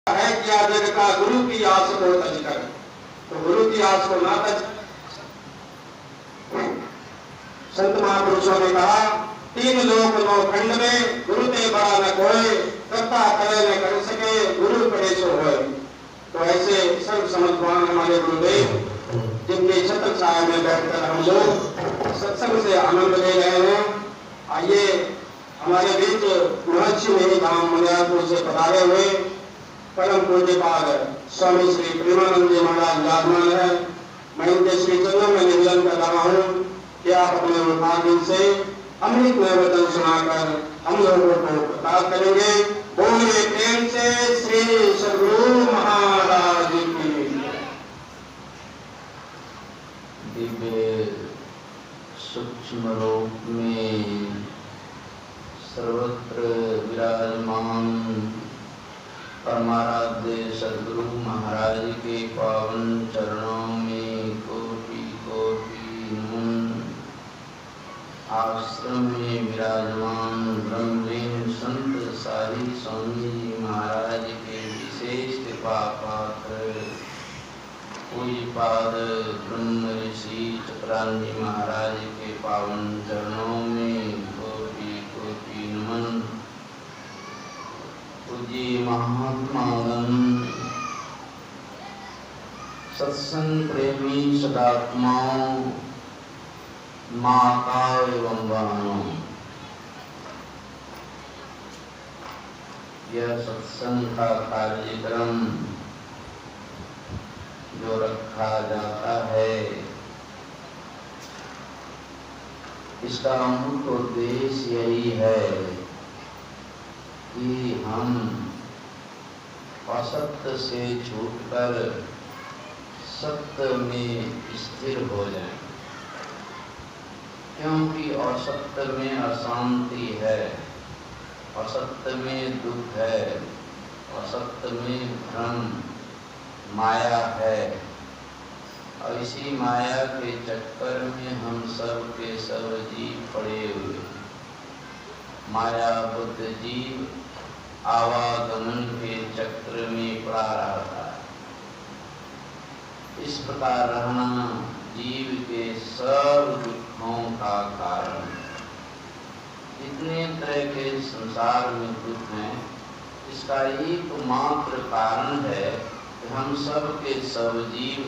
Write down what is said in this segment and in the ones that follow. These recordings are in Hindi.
है किया जग का गुरु की आस को तज कर, तो गुरु की आस को ना तज। संत महापुरुषों ने कहा, तीन लोक नौ खंड में गुरु ते बड़ा न कोई, करता करे न कर सके गुरु करे सो होए। तो ऐसे सर्व समझवान हमारे गुरुदेव, जिनके छत्र छाया में बैठकर हम लोग सत्संग से आनंद ले रहे हैं। आइए हमारे बीच महर्षि नहीं धाम मनियारपुर से पधारे हुए परम पूज्यपाद स्वामी श्री प्रेमानंद जी महाराज विराजमान है। मैं इनके श्री चरणों में निवेदन कर रहा हूँ कि आप अपने मुखारबिंद से अमृत में वचन सुनाकर हम लोगों को प्रताप करेंगे। बोलिए प्रेम से श्री सद्गुरु महाराज की। दिव्य सूक्ष्म रूप में सर्वत्र विराजमान परमाराध्य सद्गुरु महाराज के पावन चरणों में कोटि कोटि नमन। आश्रम में विराजमान ब्रह्मलीन संत सारी स्वामी जी महाराज के विशेष कृपा पात्र पूज्यपाद ब्रह्म ऋषि चक्रांति महाराज के पावन चरणों में कोटि कोटि नमन। पूज्य महात्मागण, सत्संग प्रेमी सदात्माओं, माता एवं बहनों, यह सत्संग का कार्यक्रम जो रखा जाता है, इसका मुख्य उद्देश्य यही है कि हम असत्य से छूटकर सत्य में स्थिर हो जाएं, क्योंकि असत्य में अशांति है, असत्य में दुख है, असत्य में भ्रम माया है। और इसी माया के चक्कर में हम सब के सब जीव पड़े हुए। माया बुद्ध जीव आवागमन के चक्र में पड़ा रहता है। इस प्रकार रहना जीव के सब दुखों का कारण। जितने तरह के संसार में दुख हैं, इसका एकमात्र कारण है कि हम सब के सब जीव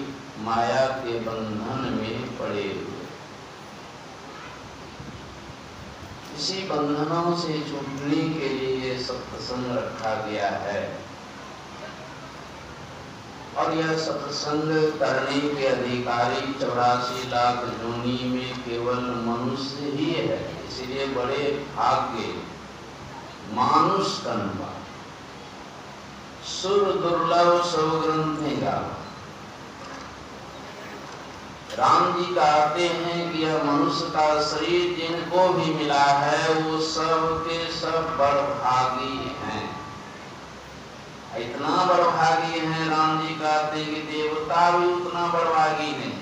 माया के बंधन में पड़े हुए। इसी बंधनों से छूटने के लिए सत्संग रखा गया है। और यह सत्संग करने के अधिकारी 84 लाख योनि में केवल मनुष्य ही है। इसलिए बड़े भाग्य मानुष कन्वा सुर दुर्लभ सब ग्रंथि गावा। राम जी कहते हैं कि यह मनुष्य का शरीर जिनको भी मिला है वो सब के सब बड़भागी हैं। इतना बड़भागी हैं, राम जी कहते हैं कि देवता भी उतना बड़भागी नहीं।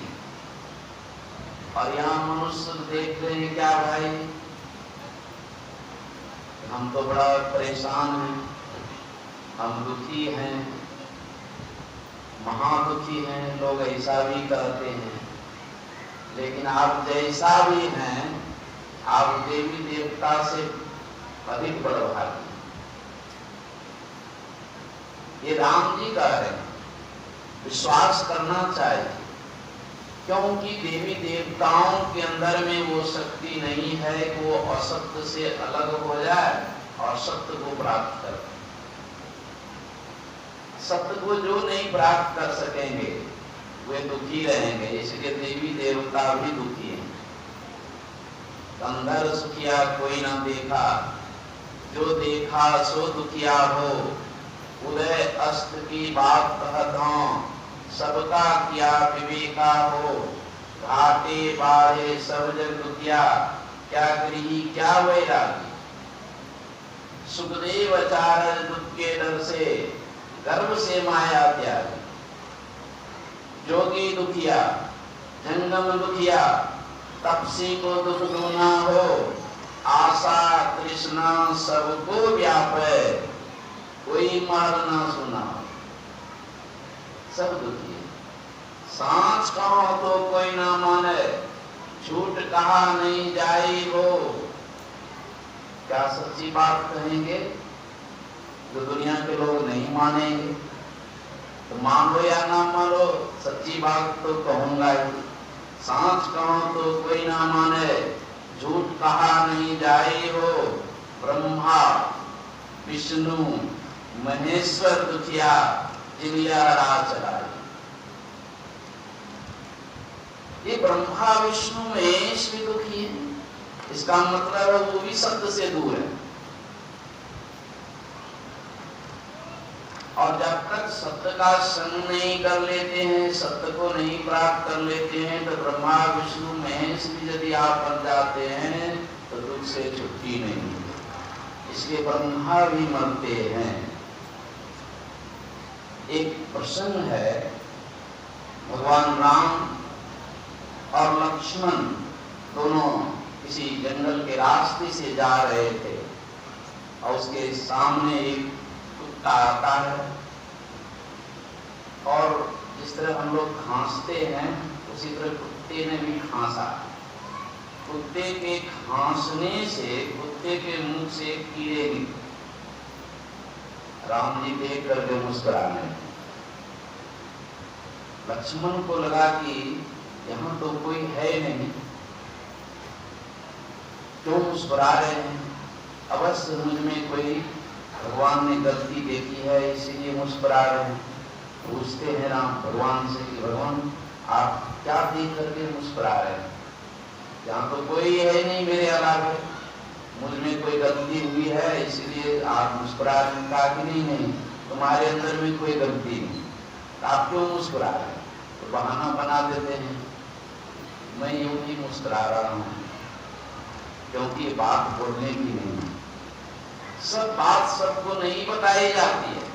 और यहाँ मनुष्य देख रहे हैं क्या भाई, हम तो बड़ा परेशान हैं, हम दुखी हैं, महादुखी हैं। लोग ऐसा भी कहते हैं। लेकिन आप जैसा भी हैं, आप देवी देवता से अधिक बड़भागी। ये राम जी कह रहे हैं, विश्वास करना चाहिए, क्योंकि देवी देवताओं के अंदर में वो शक्ति नहीं है कि वो असत्य से अलग हो जाए और सत्य को प्राप्त कर। सत्य को जो नहीं प्राप्त कर सकेंगे वे दुखी रहेंगे। इसलिए देवी देवता भी दुखी हैं। अंदर सुखिया कोई ना देखा, जो देखा सो दुखिया हो। उदय अस्त की बात कहत हूं, सबका किया विवेका हो। घाटे बाढ़े सब जग दुखिया, क्या गृही क्या वैरागी। सुखदेव आचार्य दुख के डर से, गर्भ से माया त्यागी। जोगी दुखिया, जंगम दुखिया, तपसी को दुख दूना हो। आशा तृष्णा सबको व्यापे, कोई मार ना सुना। सब दुखी है। सांच कहो तो कोई ना माने, झूठ कहा नहीं जाई हो। क्या सच्ची बात कहेंगे जो दुनिया के लोग नहीं मानेंगे? तो मान लो या ना मानो, सच्ची बात तो कहूंगा ही। सांच कहो तो कोई ना माने, झूठ कहा नहीं जाई हो। ब्रह्मा विष्णु महेश्वर दुखिया, जिलिया राज चलाई। ये ब्रह्मा विष्णु महेश भी दुखी है, इसका मतलब है वो भी सत्य से दूर है। और जब तक सत्य का संग नहीं कर लेते हैं, सत्य को नहीं प्राप्त कर लेते हैं, तो ब्रह्मा विष्णु महेश भी यदि आप बन जाते हैं तो दुख से छुट्टी नहीं मिलती। इसलिए ब्रह्मा भी मरते हैं। एक प्रसंग है, भगवान राम और लक्ष्मण दोनों किसी जंगल के रास्ते से जा रहे थे और उसके सामने एक कुत्ता आता है और जिस तरह हम लोग खांसते हैं उसी तरह कुत्ते ने भी खांसा। कुत्ते के खांसने से कुत्ते के मुंह से कीड़े निकले। राम जी देख करके मुस्कुराने लगे। लक्ष्मण को लगा कि यहाँ तो कोई है नहीं, क्यों मुस्कुरा रहे हैं? अवश्य मुझ में कोई भगवान ने गलती देखी है, इसीलिए मुस्कुरा रहे हैं। पूछते हैं राम भगवान से कि भगवान आप क्या देख करके मुस्कुरा रहे हैं? यहाँ तो कोई है नहीं मेरे अलावा, मुझ में कोई गलती हुई है इसीलिए आप मुस्कुरा रहे हैं। कहा कि नहीं, तुम्हारे अंदर में कोई गलती नहीं, आप क्यों मुस्कुरा रहे हैं? तो बहाना बना देते हैं, मैं यूं ही मुस्कुरा रहा हूँ क्योंकि ये बात बोलने की नहीं है। सब बात सबको नहीं बताई जाती है,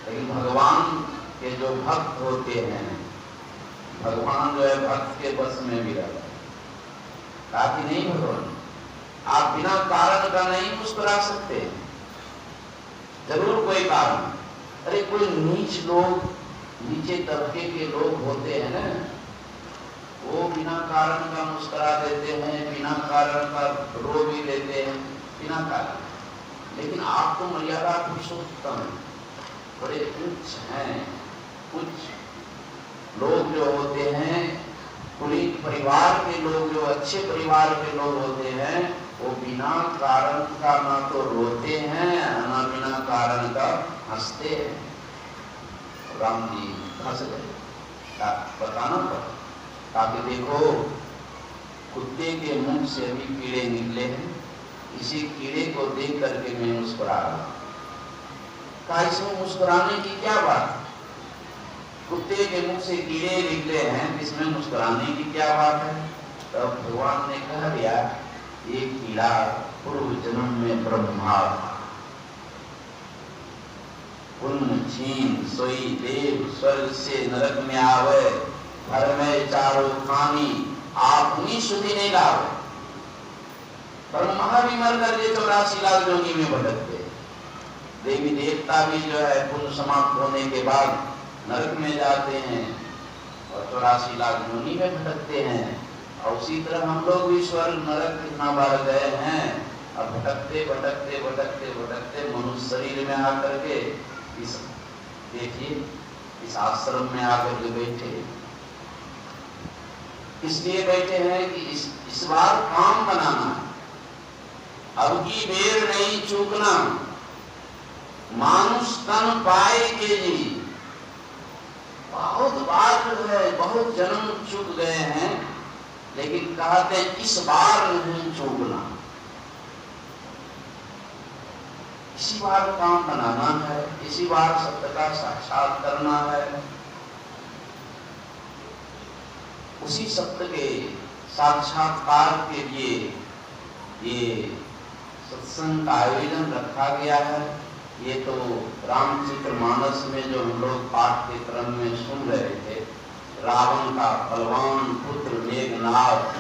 लेकिन भगवान के जो भक्त होते हैं, भगवान जो है भक्त के बस में भी रहता है। ताकि नहीं भगवान आप बिना कारण का नहीं मुस्कुरा सकते, जरूर कोई कारण। अरे कोई नीच लोग, नीचे तबके के लोग होते हैं ना, वो बिना कारण का मुस्कुरा देते हैं, बिना कारण का रो भी लेते हैं, बिना कारण। लेकिन आप तो मर्यादा पुरुषोत्तम हैं, बड़े उच्च हैं। कुछ लोग जो होते हैं, पुनीत परिवार के लोग, जो अच्छे परिवार के लोग होते हैं, वो बिना कारण का ना तो रोते हैं ना बिना कारण का हंसते हैं। राम जी हंस गए, बताना पड़ा ताकि देखो कुत्ते के मुंह से अभी कीड़े निकले हैं, इसी कीड़े को देख करके मैं मुस्कुरा रहा हूं। कहा इसमें मुस्कुराने की क्या बात? कुत्ते के मुंह से कीड़े निकले हैं, इसमें मुस्कुराने की क्या बात है? तब भगवान ने कह दिया, ये कीड़ा पूर्व जन्म में ब्रह्मा था। पुण्य छीन सोई देव, स्वर्ग से नरक में आवे, घर में चारों खानी, आप ही शुद्धि नहीं लावे। ब्रह्मा भी मर करके 84 लाख योनि में भटकते। देवी देवता भी जो है पुण्य समाप्त होने के बाद नरक में जाते हैं और 84 लाख योनि में भटकते हैं। और उसी तरह हम लोग भी स्वर्ग नरक कितना बार गए हैं, और भटकते भटकते भटकते भटकते मनुष्य शरीर में आकर के इस देखिए इस आश्रम में आकर के बैठे। इसलिए बैठे हैं कि इस बार काम बनाना है, अब की बेर नहीं चूकना। मानुष तन पाए के जी, बहुत बार जो है बहुत जन्म चूक गए हैं, लेकिन कहते हैं इस बार नहीं चूकना, इसी बार काम बनाना है, इसी बार सत्य का साक्षात करना है। उसी सत्य के साक्षात्कार के लिए ये सत्संग का आयोजन रखा गया है। ये तो रामचरितमानस में जो हम लोग पाठ के क्रम में सुन रहे थे, रावण का बलवान पुत्र मेघनाद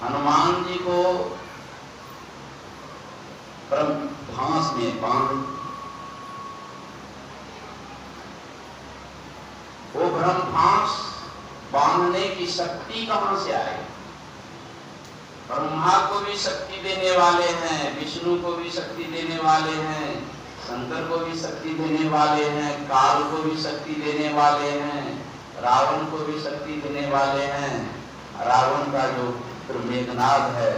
हनुमान जी को ब्रह्मभास में बांध कि शक्ति कहां से आए। ब्रह्मा को भी शक्ति देने वाले हैं, विष्णु को भी शक्ति देने वाले हैं, शंकर को भी शक्ति देने वाले हैं, काल को भी शक्ति देने वाले हैं, रावण को भी शक्ति देने वाले हैं। रावण का जो पुत्र मेघनाद है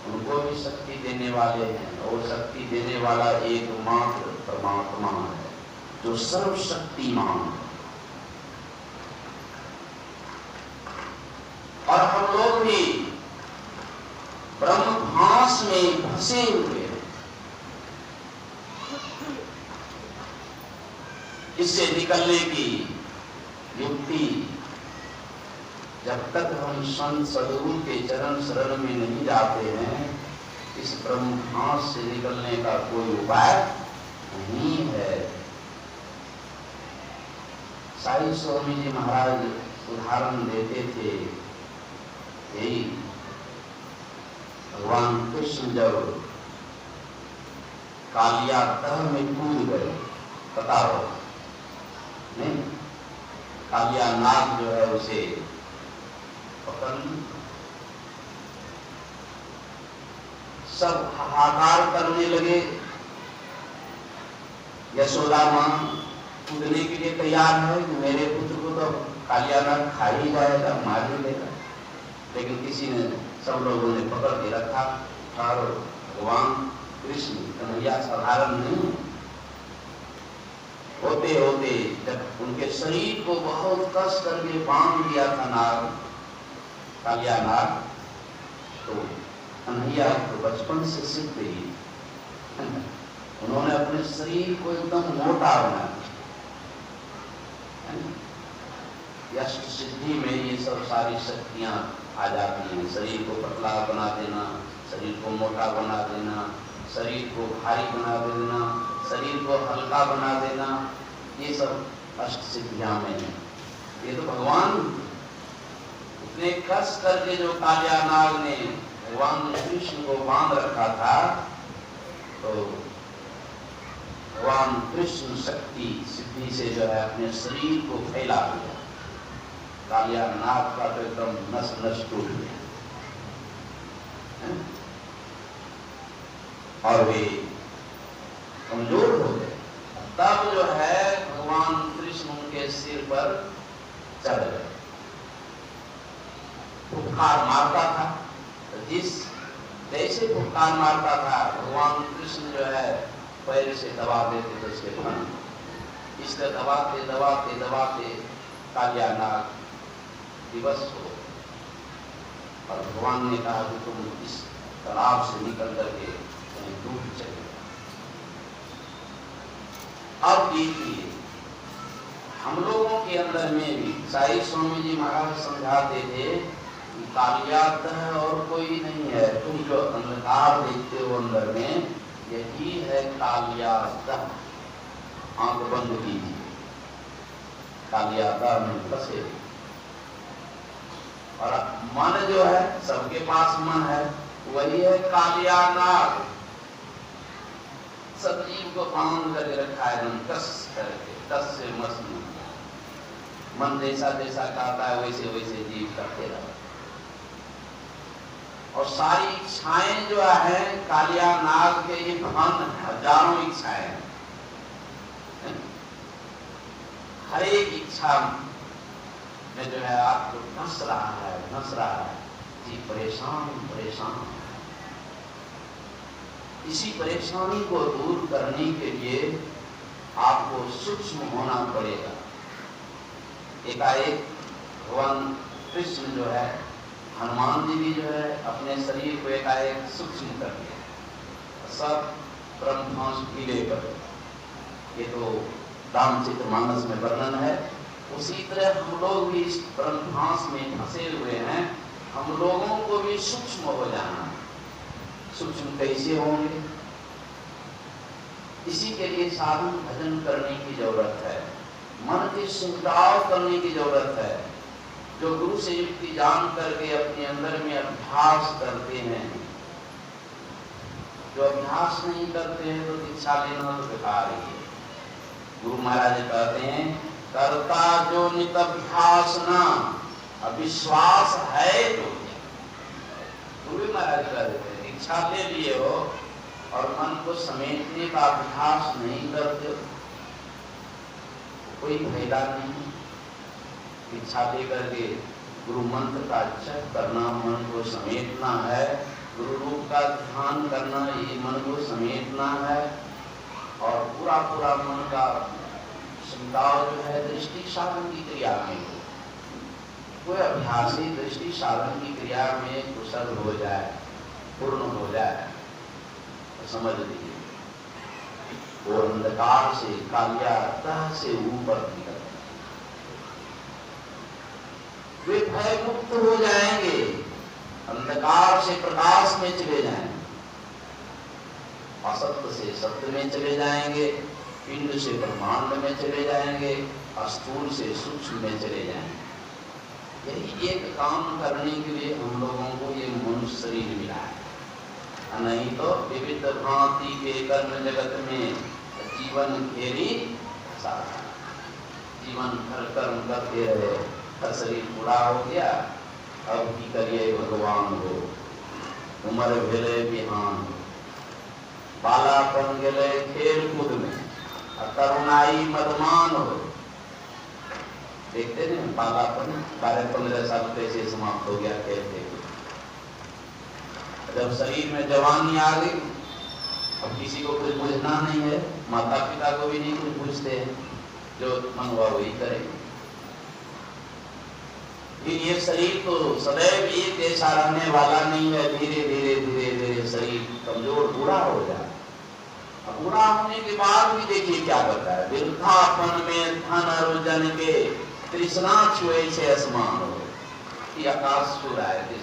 उनको भी शक्ति देने वाले हैं, और शक्ति देने वाला एकमात्र परमात्मा है जो सर्वशक्तिमान है। और हम लोग भी ब्रह्म भास में फंसे हुए हैं। इससे निकलने की युक्ति जब तक हम संत सद्गुरु के चरण शरण में नहीं जाते हैं, इस ब्रह्म भास से निकलने का कोई उपाय नहीं है। साईं स्वामी जी महाराज उदाहरण देते थे, यही भगवान कृष्ण जब कालिया तह में कूद गए, पता हो नहीं, कालिया नाग जो है उसे पकड़, सब हाहाकार करने लगे। यशोदा मां कूदने के लिए तैयार है कि मेरे पुत्र को तो कालिया नाग खा ही जाएगा, मार ही देगा, लेकिन किसी ने, सब लोगों ने पकड़ के रखा। और भगवान कृष्ण कन्हैया साधारण नहीं होते होते जब उनके शरीर को बहुत कस करके बांध दिया था नाग, कालिया नाग, तो कन्हैया तो बचपन से सीख गई, उन्होंने अपने शरीर को एकदम मोटा बना दिया। यश सिद्धि में ये सब सारी शक्तियां आ जाती हैं। शरीर को पतला बना देना, शरीर को मोटा बना देना, शरीर को भारी बना देना, शरीर को हल्का बना देना, ये सब अष्ट सिद्धियां में है। ये तो भगवान उतने कस करके जो कालिया नाग ने भगवान कृष्ण को बांध रखा था, तो भगवान कृष्ण शक्ति सिद्धि से जो है अपने शरीर को फैला दिया। कालिया नाग का तो एकदम नस नस टूट गया और वे कमजोर हो गए। तब जो है भगवान कृष्ण उनके सिर पर चढ़ गए। फुफकार मारता था, जिस जैसे फुफकार मारता था भगवान कृष्ण जो है पैर से दबा देते थे उसके फन, इससे दबाते दबाते दबाते कालिया नाग दिवस हो। और भगवान ने कहा कि तुम इस तालाब से निकल करके कहीं दूर चले। अब देखिए हम लोगों के अंदर में भी साईं स्वामी जी महाराज समझाते थे कि कालियातः और कोई नहीं है, तुम जो अंधकार देखते हो अंदर में, यही है कालियातः। आंख बंद कीजिए, कालियातः में फंसे। और मन जो है, सबके पास मन है, वही है कालिया नाग। सब जीव को बांध करके रखा है, कस करके, कस से मस में। मन जैसा जैसा कहता है वैसे वैसे जीव करते रहो। और सारी इच्छाएं जो है कालिया नाग के ये धन, हजारों इच्छाएं, हर एक इच्छा में जो है आपको धंस रहा है जी, परेशान परेशान। इसी परेशानी को दूर करने के लिए आपको सूक्ष्म होना पड़ेगा। एकाएक भगवान कृष्ण जो है, हनुमान जी भी जो है अपने शरीर को एकाएक सूक्ष्म कर दिया, सब ब्रह्मांड ढीले कर। ये तो रामचरितमानस में वर्णन है। उसी तरह हम लोग भी इस ब्रह्मांड में फंसे हुए हैं। हम लोगों को भी सूक्ष्म हो जाना है। सूक्ष्म कैसे होंगे? इसी के लिए साधन भजन करने की जरूरत है, मन के सिंचाव करने की जरूरत है। जो गुरु से युक्ति जान करके अपने अंदर में अभ्यास करते हैं, जो अभ्यास नहीं करते हैं तो दीक्षा लेना तो बेकार ही है। गुरु महाराज कहते हैं, कर्ता जो नित अभ्यास न अविश्वास है तो भी महाराज कर देते हैं। इच्छा ले लिए हो और मन को समेटने का अभ्यास नहीं करते हो, कोई फायदा नहीं। इच्छा लेकर के गुरु मंत्र का जप करना, मन को समेटना है, गुरु रूप का ध्यान करना, ये मन को समेटना है और पूरा पूरा मन का संगाव जो है दृष्टि साधन की क्रिया में हो। कोई अभ्यासी दृष्टि साधन की क्रिया में कुशल हो जाए, पूर्ण हो जाए तो समझ लीजिए वो अंधकार से, कालियातः से ऊपर निकल वे भय मुक्त हो जाएंगे, अंधकार से प्रकाश में चले जाएंगे, असत्य से सत्य में चले जाएंगे, पिंड से ब्रह्मांड में चले जाएंगे, स्थूल से सूक्ष्म में चले जाएंगे। यही एक काम करने के लिए हम लोगों को ये मनुष्य शरीर मिला है, नहीं तो विविध भांति के कर्म जगत में जीवन घेरी सारा जीवन भर कर्म करते रहे, हर शरीर पूरा हो गया, अब की करिए भगवान हो, उम्र भेले बिहान, बालापन गेले खेल कूद में, तरुणाई मदमान हो। देखते हैं बालापन 12-15 साल कैसे समाप्त हो गया खेलते। जब शरीर में जवानी आ गई, अब किसी को कुछ बुझना नहीं है, माता पिता को भी नहीं कुछ पूछते हैं, जो मन हुआ वही करेंगे। फिर ये शरीर तो सदैव एक जैसा रहने वाला नहीं है, धीरे धीरे धीरे धीरे शरीर कमजोर बूढ़ा हो जाए। अब बूढ़ा होने के बाद भी देखिए क्या करता है, वृद्धापन में धन अर्जन के तृष्णा छुए से असमान हो, कि आकाश छू रहा है,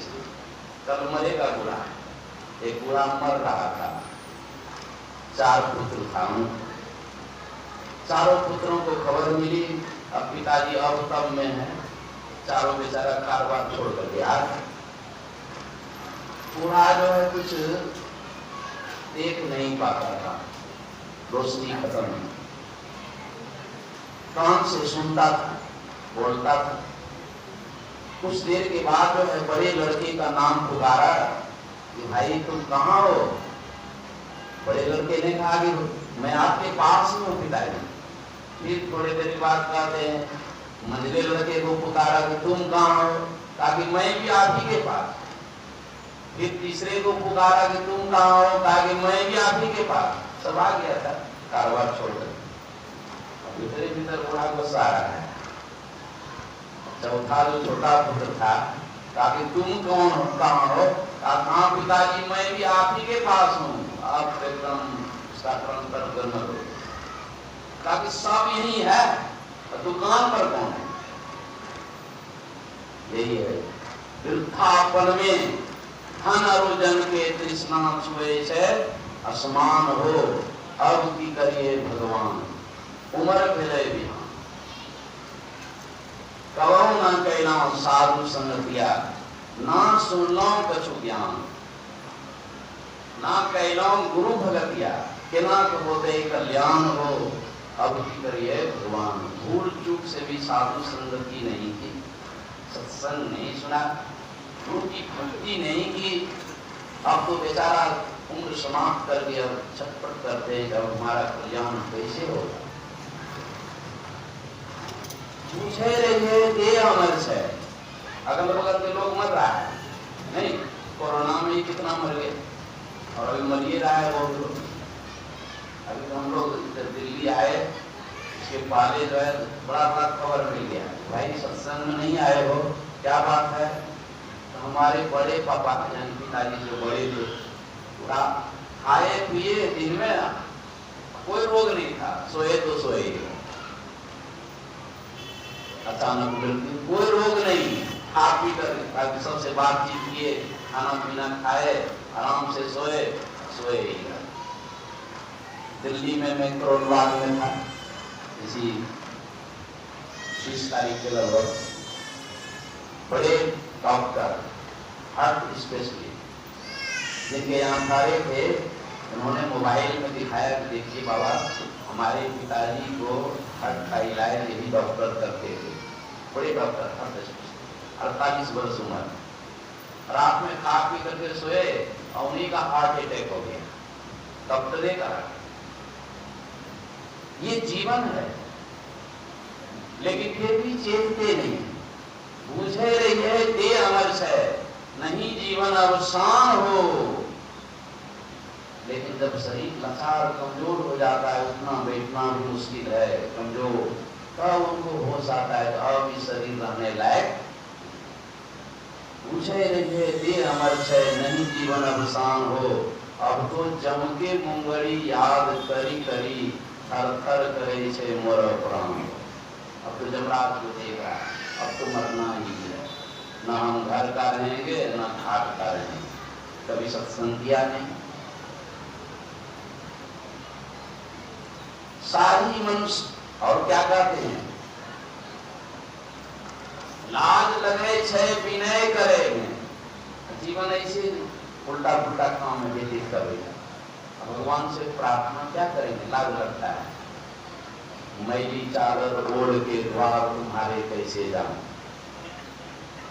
कल मरेगा बूढ़ा। एक बूढ़ा मर रहा था, 4 पुत्र था, चारों पुत्रों को खबर मिली अब पिताजी अब तब में है, चारों बेचारा कारोबार छोड़ कर गया। बूढ़ा जो है कुछ देख नहीं पाता था, रोशनी खत्म, कान से सुनता था, बोलता था। कुछ देर के बाद जो है बड़े लड़के का नाम पुकारा कि भाई तुम कहाँ हो। बड़े लड़के ने कहा कि मैं आपके पास ही हूँ पिताजी। फिर थोड़ी देर बाद कहते हैं मंझले लड़के को पुकारा कि तुम कहाँ हो, ताकि मैं भी आप ही के पास। फिर तीसरे को पुकारा कि तुम कहाँ हो, ताकि मैं भी आप ही के पास। सब आ गया था कारोबार छोड़कर, भीतर भीतर बूढ़ा गुस्सा आ रहा है। चौथा जो छोटा पुत्र था, ताकि तुम कौन हो, कहाँ हो, हाँ पिताजी मैं भी आप ही के पास हूँ, आप एकदम साकरण कर मत हो, ताकि सब यही है, दुकान पर कौन है। यही है वृद्धापन में धन अर्जन के तृष्णा छुए से असमान हो, अब की करिए भगवान, उम्र भेले बिहान। कवौ न कैला साधु संगतिया, ना सुनलो कछु ज्ञान, ना कैलो गुरु भगतिया, केना होते कल्याण हो, अब की करिए भगवान। भूल चूक से भी साधु संगति नहीं की, सत्संग नहीं सुना, गुरु की भक्ति नहीं की, अब तो बेचारा उम्र समाप्त कर दिया, छटपट करते हैं जब हमारा कल्याण कैसे होगा। पूछे रहिए के अमर से, अगल बगल के लोग मर रहा है नहीं, कोरोना में ही कितना मर गए और अभी मर ही रहा है बहुत लोग। अभी हम लोग दिल्ली आए, इसके पहले जो है बड़ा बड़ा खबर मिल गया, भाई सत्संग में नहीं आए हो, क्या बात है। तो हमारे बड़े पापा यानी पिताजी जो बड़े थे, पूरा खाए पिए, दिन में कोई रोग नहीं था, सोए तो सोए, अचानक कोई रोग नहीं, खा पी कर सबसे बातचीत किए, खाना पीना खाए, आराम से सोए सोए। दिल्ली में मैं करोलबाग में था, इसी 20 तारीख के लगभग, बड़े डॉक्टर हार्ट स्पेशलिस्ट जिनके यहाँ सारे थे, उन्होंने मोबाइल में दिखाया कि देखिए बाबा हमारे पिताजी को हार्ट का इलाज यही डॉक्टर करते थे, बड़े डॉक्टर हार्ट स्पेशलिस्ट। 48 वर्ष उम्र, रात में खा पी करके सोए और उन्हीं का हार्ट अटैक हो गया, डॉक्टर ने कहा। ये जीवन है, लेकिन फिर भी चेतते नहीं, बूझे रही है दे अमर है, नहीं जीवन अवसान हो। लेकिन जब शरीर लाचार कमजोर हो जाता है, उठना बैठना भी मुश्किल है, कमजोर, तब उनको होश आता है तो अब इस शरीर रहने लायक। पूछे रहिए दे अमर है, नहीं जीवन अवसान हो। अब तो जम के मुंगड़ी याद करी करी, थर थर करे छे मोर प्राण। अब तो जमराज को देगा, अब तो मरना ही है, न हम घर का रहेंगे न घाट का रहेंगे। कभी सत्संग किया नहीं। सारी मनुष्य और क्या कहते हैं, लाज लगे छे विनय करे में। जीवन ऐसे उल्टा पुल्टा काम में व्यतीत करेगा। भगवान से प्रार्थना क्या करेंगे, लाज लगता है। मैली चादर ओढ़ के द्वार तुम्हारे कैसे जाऊं।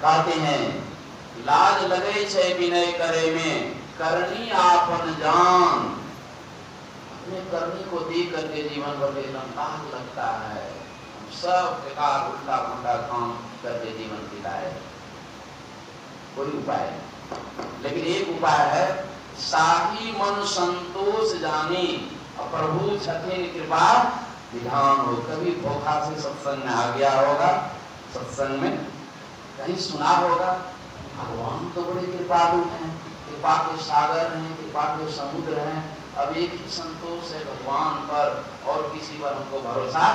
कहते हैं लाज लगे छे विनय करे में, करनी आपन जान। अपने करनी को देख करके जीवन भर लाज लगता है। सब बेकार उल्टा पुल्टा काम करके जीवन बिताए, कोई उपाय नहीं। लेकिन एक उपाय है, साही मन संतोष जानी, प्रभु छथिन कृपा विधान हो। कभी धोखा से सत्संग में आ गया होगा, सत्संग में कहीं सुना होगा, भगवान तो बड़े कृपालु हैं, कृपा के सागर हैं, कृपा के समुद्र हैं। अब एक ही संतोष है भगवान पर, और किसी पर हमको भरोसा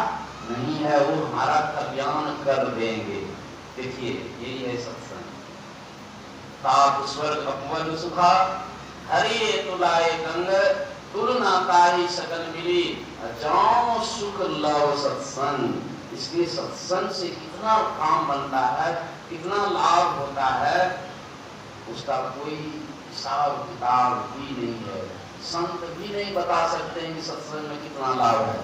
नहीं है, वो हमारा कल्याण कर देंगे। देखिए यही है सत्संग। ताप स्वर्ग अपवन सुखा, हरि तुलाए गंग, तुलना ताई सकल मिली, जाओ सुख लव सत्संग। इसलिए सत्संग से कितना काम बनता है, कितना लाभ होता है, उसका कोई हिसाब किताब भी नहीं है। संत भी नहीं बता सकते हैं कि सत्संग में कितना लाभ है,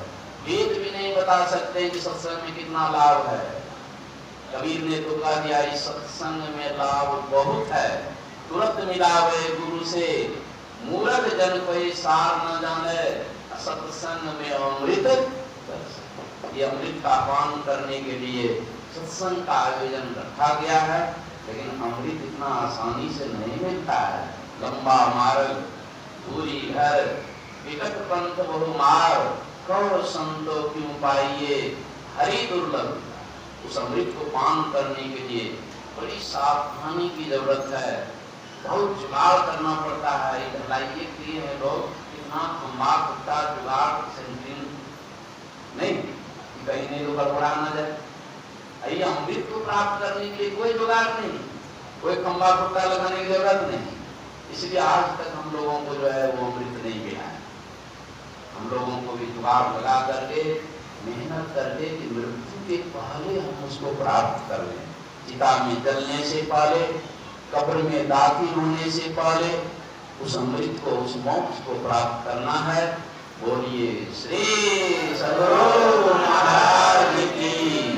वेद भी नहीं बता सकते हैं कि सत्संग में कितना लाभ है। कबीर ने तो कह दिया इस सत्संग में लाभ बहुत है, तुरंत मिलावे गुरु से, मूर्ख जन कोई सार न जाने, सत्संग में अमृत। ये अमृत का पान करने के लिए सत्संग का आयोजन रखा गया है, लेकिन अमृत इतना आसानी से नहीं मिलता है। लंबा मार्ग, दूरी घर, विकट पंथ बहु मार्ग, कौ संतो क्यों पाइए, हरि दुर्लभ। उस अमृत को पान करने के लिए बड़ी सावधानी की जरूरत है, बहुत जुगाड़ करना पड़ता है। ढलाइए किए हैं लोग, इतना खंबा खुट्टा जुगाड़ सेंट्रिंग नहीं, कहीं नहीं तो गड़बड़ा ना जाए। ये अमृत को प्राप्त करने के लिए कोई जुगाड़ नहीं, कोई खंबा खुट्टा लगाने की जरूरत नहीं। इसलिए आज तक हम लोगों को जो है वो अमृत नहीं मिला है। हम लोगों को भी जुगाड़ लगा करके, मेहनत करके कि मृत्यु के पहले हम उसको प्राप्त कर लें। चिता में जलने से पहले, कब्र में दाखिल होने से पहले उस अमृत को, उस मोक्ष को प्राप्त करना है। बोलिए श्री सद्गुरु महाराज की।